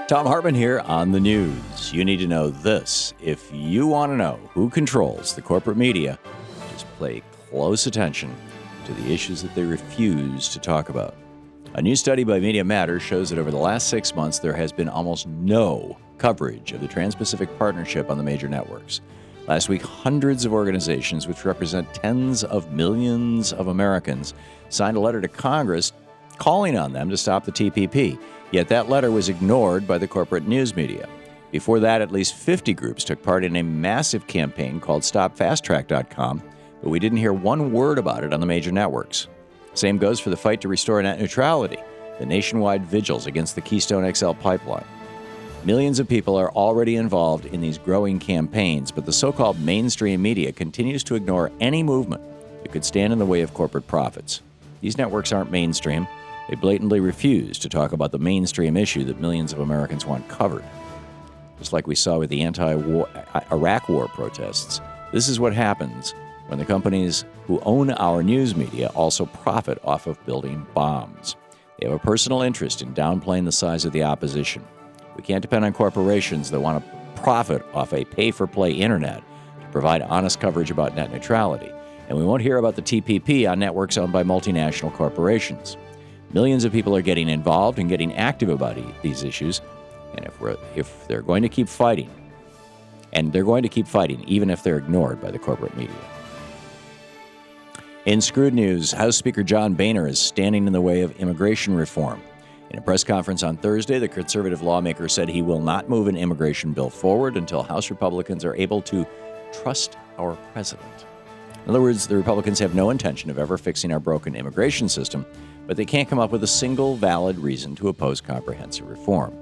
Thom Hartmann here on the news. You need to know this. If you want to know who controls the corporate media, just pay close attention to the issues that they refuse to talk about. A new study by Media Matters shows that over the last 6 months, there has been almost no coverage of the Trans-Pacific Partnership on the major networks. Last week, hundreds of organizations, which represent tens of millions of Americans, signed a letter to Congress calling on them to stop the TPP. Yet that letter was ignored by the corporate news media. Before that, at least 50 groups took part in a massive campaign called StopFastTrack.com, but we didn't hear one word about it on the major networks. Same goes for the fight to restore net neutrality, the nationwide vigils against the Keystone XL pipeline. Millions of people are already involved in these growing campaigns, but the so-called mainstream media continues to ignore any movement that could stand in the way of corporate profits. These networks aren't mainstream. They blatantly refuse to talk about the mainstream issue that millions of Americans want covered. Just like we saw with the anti-war Iraq war protests, this is what happens when the companies who own our news media also profit off of building bombs. They have a personal interest in downplaying the size of the opposition. We can't depend on corporations that want to profit off a pay-for-play internet to provide honest coverage about net neutrality. And we won't hear about the TPP on networks owned by multinational corporations. Millions of people are getting involved and getting active about these issues. And if they're going to keep fighting, and they're going to keep fighting even if they're ignored by the corporate media. In Screwed News, House Speaker John Boehner is standing in the way of immigration reform. In a press conference on Thursday, the conservative lawmaker said he will not move an immigration bill forward until House Republicans are able to trust our president. In other words, the Republicans have no intention of ever fixing our broken immigration system, but they can't come up with a single valid reason to oppose comprehensive reform.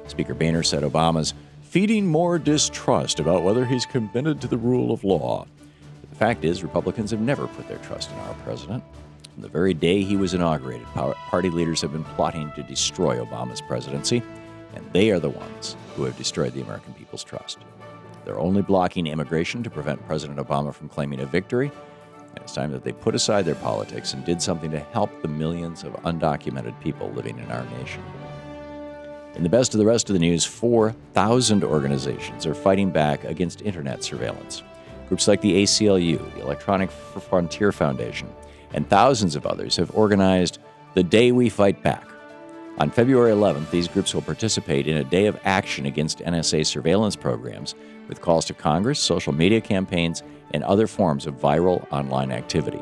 Speaker Boehner said Obama's feeding more distrust about whether he's committed to the rule of law. But the fact is, Republicans have never put their trust in our president. From the very day he was inaugurated, party leaders have been plotting to destroy Obama's presidency, and they are the ones who have destroyed the American people's trust. They're only blocking immigration to prevent President Obama from claiming a victory, and it's time that they put aside their politics and did something to help the millions of undocumented people living in our nation. In the best of the rest of the news, 4,000 organizations are fighting back against internet surveillance. Groups like the ACLU, the Electronic Frontier Foundation, and thousands of others have organized the Day We Fight Back. On February 11th, these groups will participate in a day of action against NSA surveillance programs with calls to Congress, social media campaigns, and other forms of viral online activity.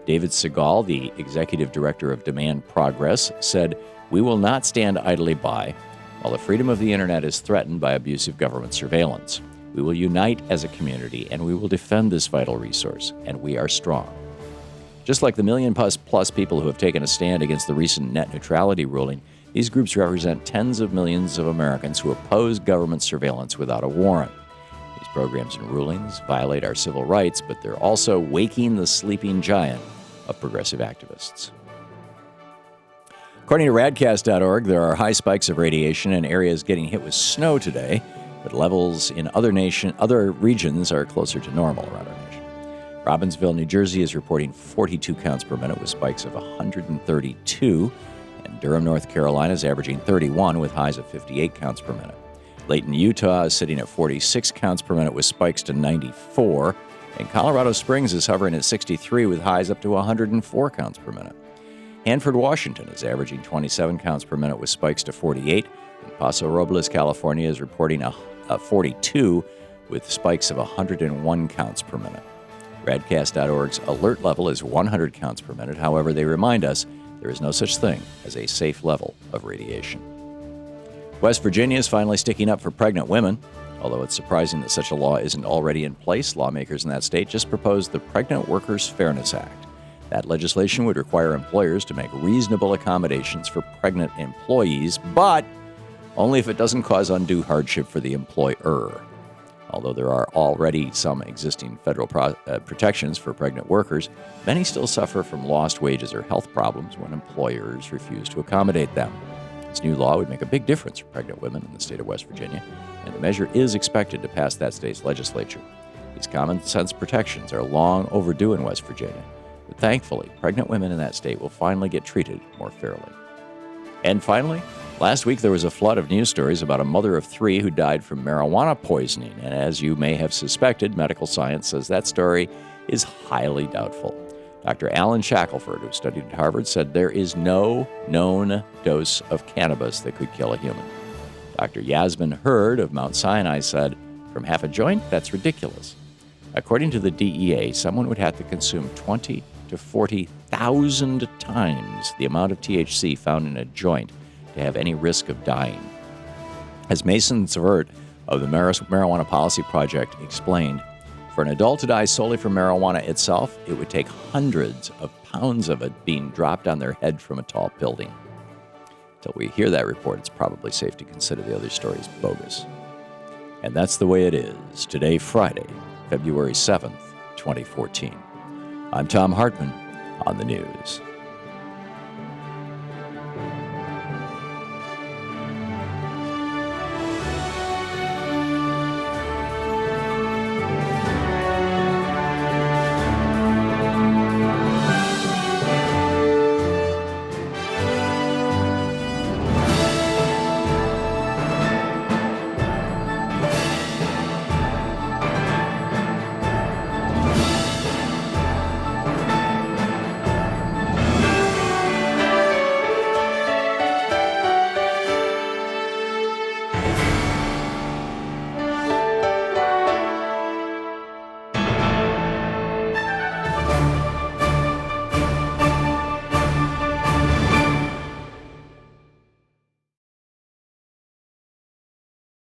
David Segal, the executive director of Demand Progress, said, "We will not stand idly by while the freedom of the internet is threatened by abusive government surveillance. We will unite as a community, and we will defend this vital resource, and we are strong." Just like the million-plus people who have taken a stand against the recent net neutrality ruling, these groups represent tens of millions of Americans who oppose government surveillance without a warrant. These programs and rulings violate our civil rights, but they're also waking the sleeping giant of progressive activists. According to radcast.org, there are high spikes of radiation in areas getting hit with snow today, but levels in other regions are closer to normal around our nation. Robbinsville, New Jersey is reporting 42 counts per minute with spikes of 132, and Durham, North Carolina is averaging 31 with highs of 58 counts per minute. Layton, Utah is sitting at 46 counts per minute with spikes to 94, and Colorado Springs is hovering at 63 with highs up to 104 counts per minute. Hanford, Washington is averaging 27 counts per minute with spikes to 48, and Paso Robles, California is reporting a 42 with spikes of 101 counts per minute. Radcast.org's alert level is 100 counts per minute. However, they remind us there is no such thing as a safe level of radiation. West Virginia is finally sticking up for pregnant women. Although it's surprising that such a law isn't already in place, lawmakers in that state just proposed the Pregnant Workers Fairness Act. That legislation would require employers to make reasonable accommodations for pregnant employees, but only if it doesn't cause undue hardship for the employer. Although there are already some existing federal protections for pregnant workers, many still suffer from lost wages or health problems when employers refuse to accommodate them. This new law would make a big difference for pregnant women in the state of West Virginia, and the measure is expected to pass that state's legislature. These common sense protections are long overdue in West Virginia, but thankfully, pregnant women in that state will finally get treated more fairly. And finally, Last week, there was a flood of news stories about a mother of 3 who died from marijuana poisoning. And as you may have suspected, medical science says that story is highly doubtful. Dr. Alan Shackelford, who studied at Harvard, said there is no known dose of cannabis that could kill a human. Dr. Yasmin Hurd of Mount Sinai said, from half a joint, that's ridiculous. According to the DEA, someone would have to consume 20 to 40,000 times the amount of THC found in a joint to have any risk of dying. As Mason Zvert of the Marijuana Policy Project explained, for an adult to die solely from marijuana itself, it would take hundreds of pounds of it being dropped on their head from a tall building. Until we hear that report, it's probably safe to consider the other stories bogus. And that's the way it is today, Friday, February 7th, 2014. I'm Thom Hartmann on the news.